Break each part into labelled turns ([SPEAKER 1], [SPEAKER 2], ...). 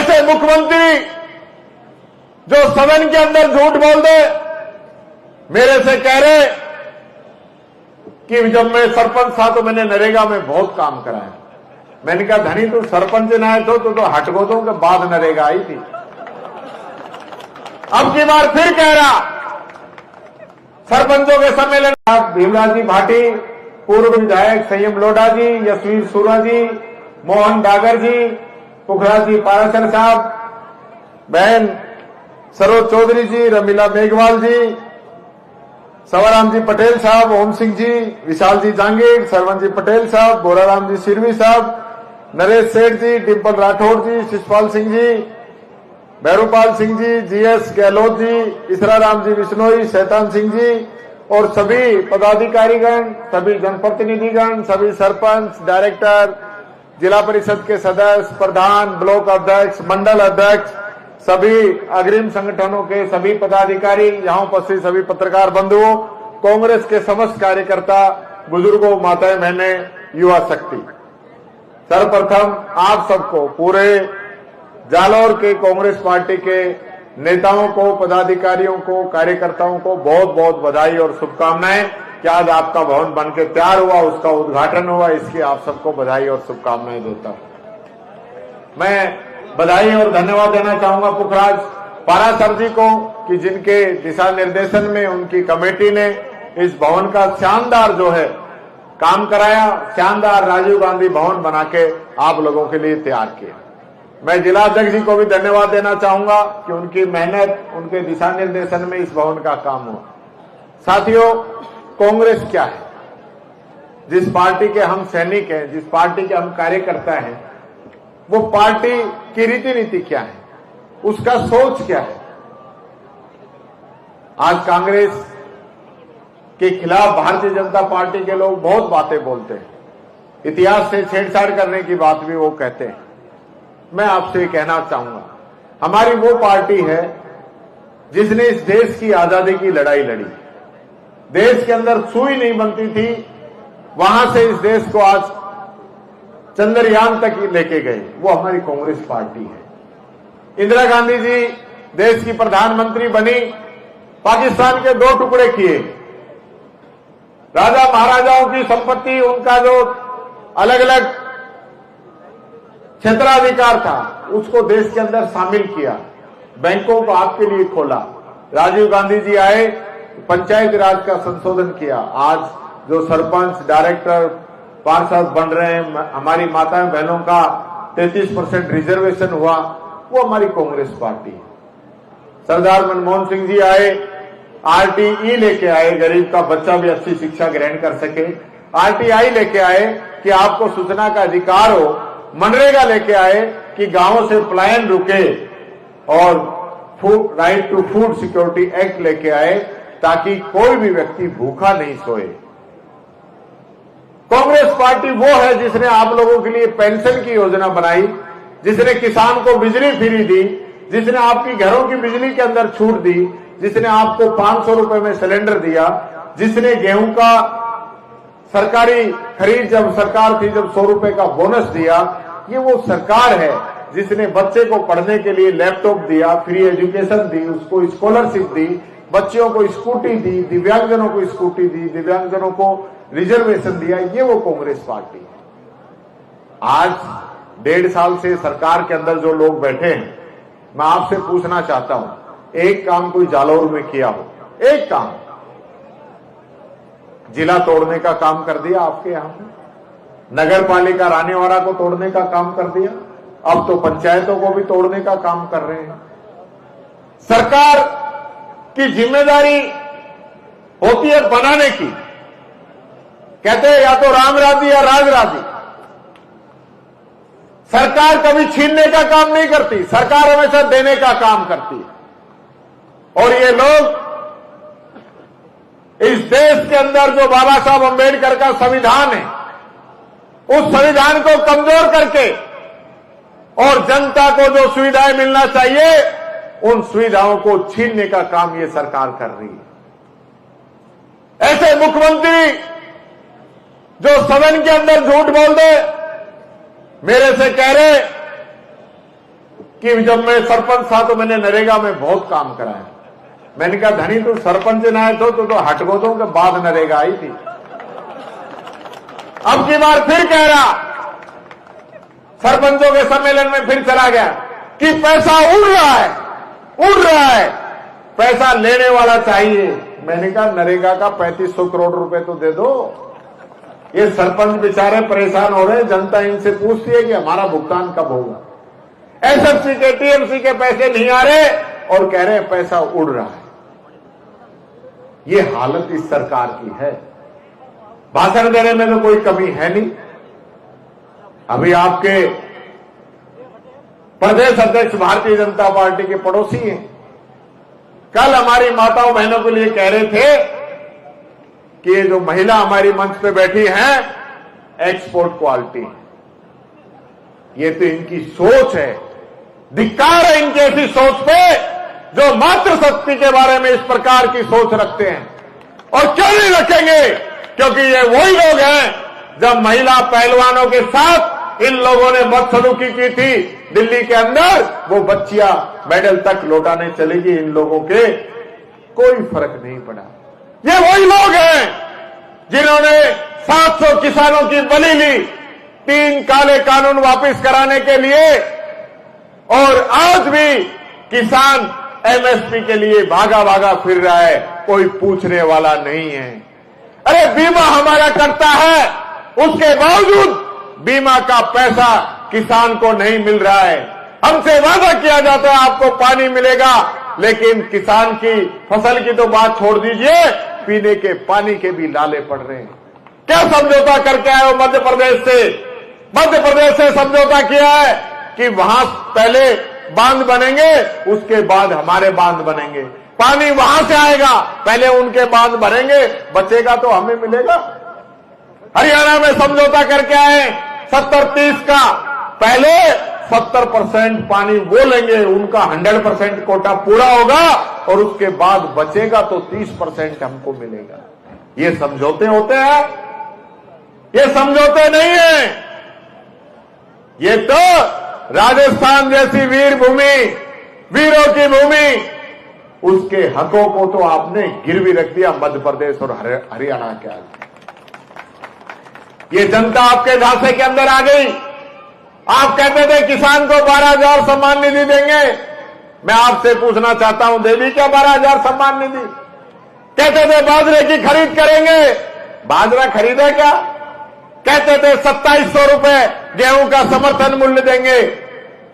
[SPEAKER 1] ऐसे मुख्यमंत्री जो सदन के अंदर झूठ बोल दे, मेरे से कह रहे कि जब मैं सरपंच था तो मैंने नरेगा में बहुत काम कराया। मैंने कहा धनी तू सरपंच ना आए तो हटगोदों के बाद नरेगा आई थी। अब की बार फिर कह रहा सरपंचों के सम्मेलन भीमराज जी भाटी, पूर्व विधायक संयम लोढ़ा जी, यशवीर सूरा जी, मोहन डागर जी, पुखराज जी पाराशर साहब, बहन सरोज चौधरी जी, रमीला मेघवाल जी, सवाराम जी पटेल साहब, ओम सिंह जी, विशाल जी जांगीर, सरवन जी पटेल साहब, बोराराम जी सिरवी साहब, नरेश सेठ जी, डिम्पल राठौड़ जी, शिषपाल सिंह जी, भैरूपाल सिंह जी, जीएस गहलोत जी, इसराराम जी बिश्नोई, शैतान सिंह जी और सभी पदाधिकारीगण, सभी जनप्रतिनिधिगण, सभी सरपंच, डायरेक्टर, जिला परिषद के सदस्य, प्रधान, ब्लॉक अध्यक्ष, मंडल अध्यक्ष, सभी अग्रिम संगठनों के सभी पदाधिकारी, यहां उपस्थित सभी पत्रकार बंधुओं, कांग्रेस के समस्त कार्यकर्ता, बुजुर्गों, माताएं, बहनें, युवा शक्ति, सर्वप्रथम आप सबको, पूरे जालौर के कांग्रेस पार्टी के नेताओं को, पदाधिकारियों को, कार्यकर्ताओं को बहुत बहुत बधाई और शुभकामनाएं कि आज आपका भवन बनके तैयार हुआ, उसका उद्घाटन हुआ। इसकी आप सबको बधाई और शुभकामनाएं देता हूं। मैं बधाई और धन्यवाद देना चाहूंगा पुखराज पाराशर जी को कि जिनके दिशा निर्देशन में उनकी कमेटी ने इस भवन का शानदार जो है काम कराया, शानदार राजीव गांधी भवन बना के आप लोगों के लिए तैयार किया। मैं जिला अध्यक्ष जी को भी धन्यवाद देना चाहूंगा कि उनकी मेहनत, उनके दिशा निर्देशन में इस भवन का काम हुआ। साथियों, कांग्रेस क्या है? जिस पार्टी के हम सैनिक हैं, जिस पार्टी के हम कार्यकर्ता हैं, वो पार्टी की रीति नीति क्या है, उसका सोच क्या है? आज कांग्रेस के खिलाफ भारतीय जनता पार्टी के लोग बहुत बातें बोलते हैं, इतिहास से छेड़छाड़ करने की बात भी वो कहते हैं। मैं आपसे कहना चाहूंगा, हमारी वो पार्टी है जिसने इस देश की आजादी की लड़ाई लड़ी। देश के अंदर सुई नहीं बनती थी, वहां से इस देश को आज चंद्रयान तक लेके गए, वो हमारी कांग्रेस पार्टी है। इंदिरा गांधी जी देश की प्रधानमंत्री बनी, पाकिस्तान के 2 टुकड़े किए, राजा महाराजाओं की संपत्ति, उनका जो अलग अलग क्षेत्राधिकार था, उसको देश के अंदर शामिल किया, बैंकों को आपके लिए खोला। राजीव गांधी जी आए, पंचायत राज का संशोधन किया। आज जो सरपंच, डायरेक्टर, पार्षद बन रहे हैं, हमारी माताएं बहनों का 33% रिजर्वेशन हुआ, वो हमारी कांग्रेस पार्टी है। सरदार मनमोहन सिंह जी आए, आरटीई लेके आए, गरीब का बच्चा भी अच्छी शिक्षा ग्रहण कर सके। आरटीआई लेके आए कि आपको सूचना का अधिकार हो। मनरेगा लेके आए कि गांवों से पलायन रुके, और right to food security act लेके आए ताकि कोई भी व्यक्ति भूखा नहीं सोए। कांग्रेस पार्टी वो है जिसने आप लोगों के लिए पेंशन की योजना बनाई, जिसने किसान को बिजली फ्री दी, जिसने आपकी घरों की बिजली के अंदर छूट दी, जिसने आपको 500 रुपए में सिलेंडर दिया, जिसने गेहूं का सरकारी खरीद जब सरकार थी जब 100 रुपए का बोनस दिया। ये वो सरकार है जिसने बच्चे को पढ़ने के लिए लैपटॉप दिया, फ्री एजुकेशन दी, उसको स्कॉलरशिप दी, बच्चों को स्कूटी दी, दिव्यांगजनों को स्कूटी दी, दिव्यांगजनों को रिजर्वेशन दिया। ये वो कांग्रेस पार्टी है। आज 1.5 साल से सरकार के अंदर जो लोग बैठे हैं, मैं आपसे पूछना चाहता हूं, एक काम कोई जालौर में किया हो? एक काम? जिला तोड़ने का काम कर दिया आपके यहां पे, नगर पालिका रानीवाड़ा को तोड़ने का काम कर दिया, अब तो पंचायतों को भी तोड़ने का काम कर रहे हैं। सरकार की जिम्मेदारी होती है बनाने की। कहते हैं या तो राम राज्य या राज राज्य। सरकार कभी छीनने का काम नहीं करती, सरकार हमेशा देने का काम करती है। और ये लोग इस देश के अंदर जो बाबा साहब अंबेडकर का संविधान है, उस संविधान को कमजोर करके और जनता को जो सुविधाएं मिलना चाहिए, उन सुविधाओं को छीनने का काम ये सरकार कर रही है। ऐसे मुख्यमंत्री जो सदन के अंदर झूठ बोल दे, मेरे से कह रहे कि जब मैं सरपंच था तो मैंने नरेगा में बहुत काम कराया। मैंने कहा धनी तू सरपंच न आए तो हटगोदों के बाद नरेगा आई थी। अब की बार फिर कह रहा, सरपंचों के सम्मेलन में फिर चला गया कि पैसा उड़ रहा है, पैसा लेने वाला चाहिए। मैंने कहा नरेगा का 3500 करोड़ रुपए तो दे दो। ये सरपंच बेचारे परेशान हो रहे हैं, जनता इनसे पूछती है कि हमारा भुगतान कब होगा। एसएफसी के टीएमसी के पैसे नहीं आ रहे और कह रहे हैं पैसा उड़ रहा है। ये हालत इस सरकार की है। भाषण देने में तो कोई कमी है नहीं। अभी आपके प्रदेश अध्यक्ष भारतीय जनता पार्टी के पड़ोसी हैं, कल हमारी माताओं बहनों के लिए कह रहे थे कि ये जो महिला हमारी मंच पे बैठी हैं एक्सपोर्ट क्वालिटी। ये तो इनकी सोच है, धिक्कार है इनकी ऐसी सोच पे जो मातृशक्ति के बारे में इस प्रकार की सोच रखते हैं। और क्यों नहीं रखेंगे? क्योंकि ये वही लोग हैं जब महिला पहलवानों के साथ इन लोगों ने बदसलूकी की थी दिल्ली के अंदर, वो बच्चियां मेडल तक लौटाने चलेगी, इन लोगों के कोई फर्क नहीं पड़ा। ये वही लोग हैं जिन्होंने 700 किसानों की बलि ली 3 काले कानून वापस कराने के लिए, और आज भी किसान एमएसपी के लिए भागा भागा फिर रहा है, कोई पूछने वाला नहीं है। अरे बीमा हमारा करता है, उसके बावजूद बीमा का पैसा किसान को नहीं मिल रहा है। हमसे वादा किया जाता है आपको पानी मिलेगा, लेकिन किसान की फसल की तो बात छोड़ दीजिए, पीने के पानी के भी लाले पड़ रहे हैं। क्या समझौता करके आए हो मध्य प्रदेश से? मध्य प्रदेश से समझौता किया है कि वहां पहले बांध बनेंगे, उसके बाद हमारे बांध बनेंगे। पानी वहां से आएगा, पहले उनके बांध भरेंगे, बचेगा तो हमें मिलेगा। हरियाणा में समझौता करके आए 70-30 का, पहले 70% पानी वो लेंगे, उनका 100% कोटा पूरा होगा, और उसके बाद बचेगा तो 30% हमको मिलेगा। ये समझौते होते हैं? ये समझौते नहीं है। ये तो राजस्थान जैसी वीर भूमि, वीरों की भूमि, उसके हकों को तो आपने गिरवी रख दिया मध्य प्रदेश और हरियाणा के आगे। ये जनता आपके झांसे के अंदर आ गई। आप कहते थे किसान को 12,000 सम्मान निधि देंगे। मैं आपसे पूछना चाहता हूं, दे दी क्या 12,000 सम्मान निधि? कहते थे बाजरे की खरीद करेंगे, बाजरा खरीदा क्या? कहते थे 2700 रुपए गेहूं का समर्थन मूल्य देंगे,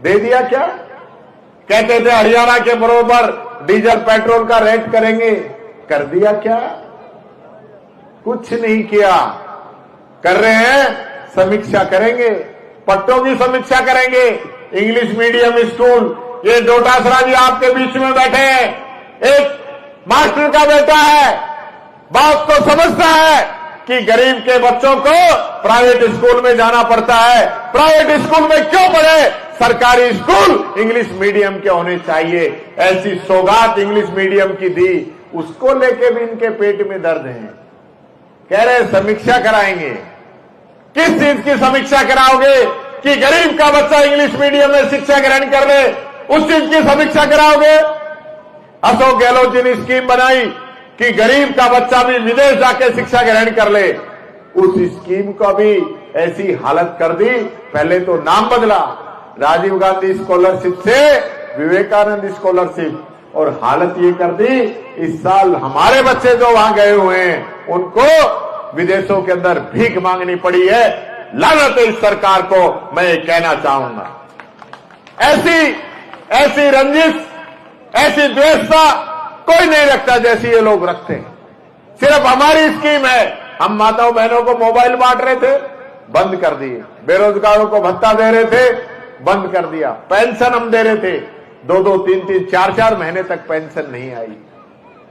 [SPEAKER 1] दे दिया क्या? कहते थे हरियाणा के बराबर डीजल पेट्रोल का रेट करेंगे, कर दिया क्या? कुछ नहीं किया। कर रहे हैं, समीक्षा करेंगे, पट्टों की समीक्षा करेंगे। इंग्लिश मीडियम स्कूल, ये डोटासरा जी आपके बीच में बैठे हैं, एक मास्टर का बेटा है, बात को समझता है कि गरीब के बच्चों को प्राइवेट स्कूल में जाना पड़ता है। प्राइवेट स्कूल में क्यों पढ़े? सरकारी स्कूल इंग्लिश मीडियम के होने चाहिए। ऐसी सौगात इंग्लिश मीडियम की दी, उसको लेके भी इनके पेट में दर्द है। कह रहे समीक्षा कराएंगे। किस चीज की समीक्षा कराओगे? कि गरीब का बच्चा इंग्लिश मीडियम में शिक्षा ग्रहण कर ले, उस चीज की समीक्षा कराओगे? अशोक गहलोत जी ने स्कीम बनाई कि गरीब का बच्चा भी विदेश जाके शिक्षा ग्रहण कर ले, उस स्कीम को भी ऐसी हालत कर दी। पहले तो नाम बदला, राजीव गांधी स्कॉलरशिप से विवेकानंद स्कॉलरशिप, और हालत ये कर दी इस साल हमारे बच्चे जो वहां गए हुए हैं उनको विदेशों के अंदर भीख मांगनी पड़ी है। लानत है इस सरकार को, मैं ये कहना चाहूंगा। ऐसी रंजिश, ऐसी द्वेषता कोई नहीं रखता जैसी ये लोग रखते हैं। सिर्फ हमारी स्कीम है। हम माताओं बहनों को मोबाइल बांट रहे थे, बंद कर दिए। बेरोजगारों को भत्ता दे रहे थे, बंद कर दिया। पेंशन हम दे रहे थे, 2-2, 3-3, 4-4 महीने तक पेंशन नहीं आई।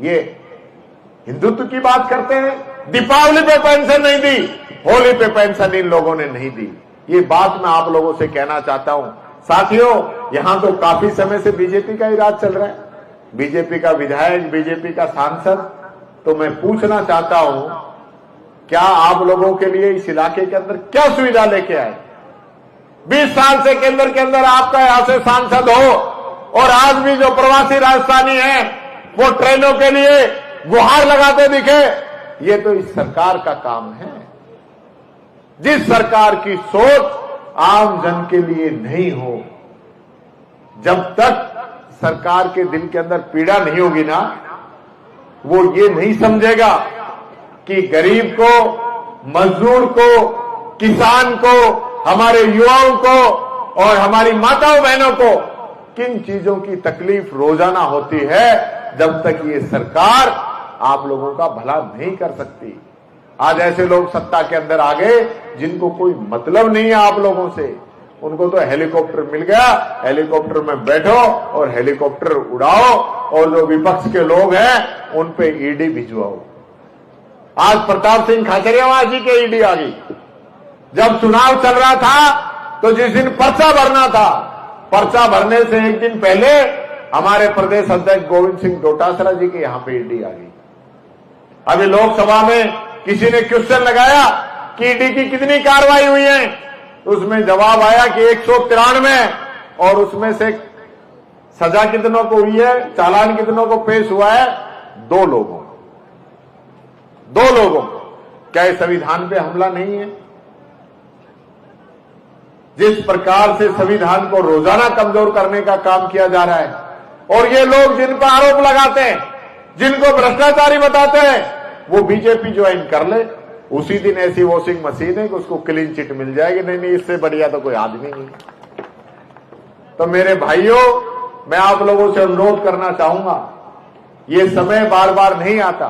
[SPEAKER 1] ये हिंदुत्व की बात करते हैं। दीपावली पे पेंशन नहीं दी, होली पे पेंशन इन लोगों ने नहीं दी। ये बात मैं आप लोगों से कहना चाहता हूं। साथियों, यहां तो काफी समय से बीजेपी का ही राज चल रहा है, बीजेपी का विधायक, बीजेपी का सांसद। तो मैं पूछना चाहता हूं, क्या आप लोगों के लिए इस इलाके के अंदर क्या सुविधा लेके आए? 20 साल से केंद्र के अंदर आपका यहां से सांसद हो और आज भी जो प्रवासी राजस्थानी हैं वो ट्रेनों के लिए गुहार लगाते दिखे, ये तो इस सरकार का काम है। जिस सरकार की सोच आम जन के लिए नहीं हो, जब तक सरकार के दिल के अंदर पीड़ा नहीं होगी ना, वो ये नहीं समझेगा कि गरीब को, मजदूर को, किसान को, हमारे युवाओं को और हमारी माताओं बहनों को किन चीजों की तकलीफ रोजाना होती है, जब तक ये सरकार आप लोगों का भला नहीं कर सकती। आज ऐसे लोग सत्ता के अंदर आ गए जिनको कोई मतलब नहीं है आप लोगों से। उनको तो हेलीकॉप्टर मिल गया, हेलीकॉप्टर में बैठो और हेलीकॉप्टर उड़ाओ और जो विपक्ष के लोग हैं उन पे ईडी भिजवाओ। आज प्रताप सिंह खाचरियावास जी के ईडी आ गई। जब चुनाव चल रहा था तो जिस दिन पर्चा भरना था, पर्चा भरने से एक दिन पहले हमारे प्रदेश अध्यक्ष गोविंद सिंह डोटासरा जी के यहां पे ईडी आ गई। अभी लोकसभा में किसी ने क्वेश्चन लगाया कि ईडी की कितनी कार्रवाई हुई है, तो उसमें जवाब आया कि 193, और उसमें से सजा कितनों को हुई है, चालान कितनों को पेश हुआ है, 2 लोगों। क्या ये संविधान पे हमला नहीं है? जिस प्रकार से संविधान को रोजाना कमजोर करने का काम किया जा रहा है, और ये लोग जिन पर आरोप लगाते हैं, जिनको भ्रष्टाचारी बताते हैं, वो बीजेपी ज्वाइन कर ले, उसी दिन ऐसी वॉशिंग मशीन है कि उसको क्लीन चिट मिल जाएगी। नहीं, इससे बढ़िया तो कोई आदमी नहीं। तो मेरे भाइयों, मैं आप लोगों से अनुरोध करना चाहूंगा, ये समय बार बार नहीं आता,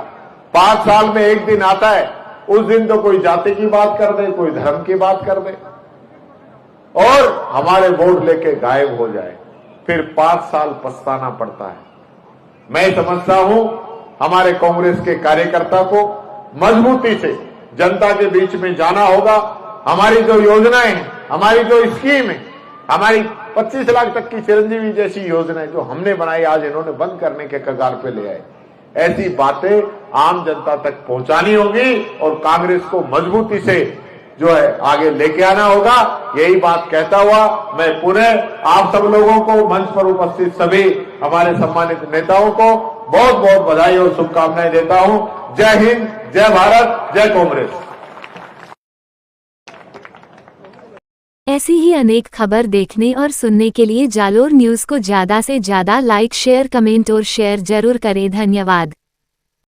[SPEAKER 1] 5 साल में एक दिन आता है। उस दिन तो कोई जाति की बात कर दे, कोई धर्म की बात कर दे और हमारे वोट लेके गायब हो जाए, फिर 5 साल पछताना पड़ता है। मैं समझता हूं हमारे कांग्रेस के कार्यकर्ता को मजबूती से जनता के बीच में जाना होगा। हमारी जो योजनाएं हैं, हमारी जो स्कीम है, हमारी 25 लाख तक की चिरंजीवी जैसी योजना जो हमने बनाई, आज इन्होंने बंद करने के कगार पे ले आए। ऐसी बातें आम जनता तक पहुंचानी होगी और कांग्रेस को मजबूती से जो है आगे लेके आना होगा। यही बात कहता हुआ मैं पुनः आप सब लोगों को, मंच पर उपस्थित सभी हमारे सम्मानित नेताओं को बहुत बहुत बधाई और शुभकामनाएं देता हूं। जय हिंद, जय भारत, जय कांग्रेस।
[SPEAKER 2] ऐसी ही अनेक खबर देखने और सुनने के लिए जालोर न्यूज को ज्यादा से ज्यादा लाइक, शेयर, कमेंट और शेयर जरूर करें। धन्यवाद।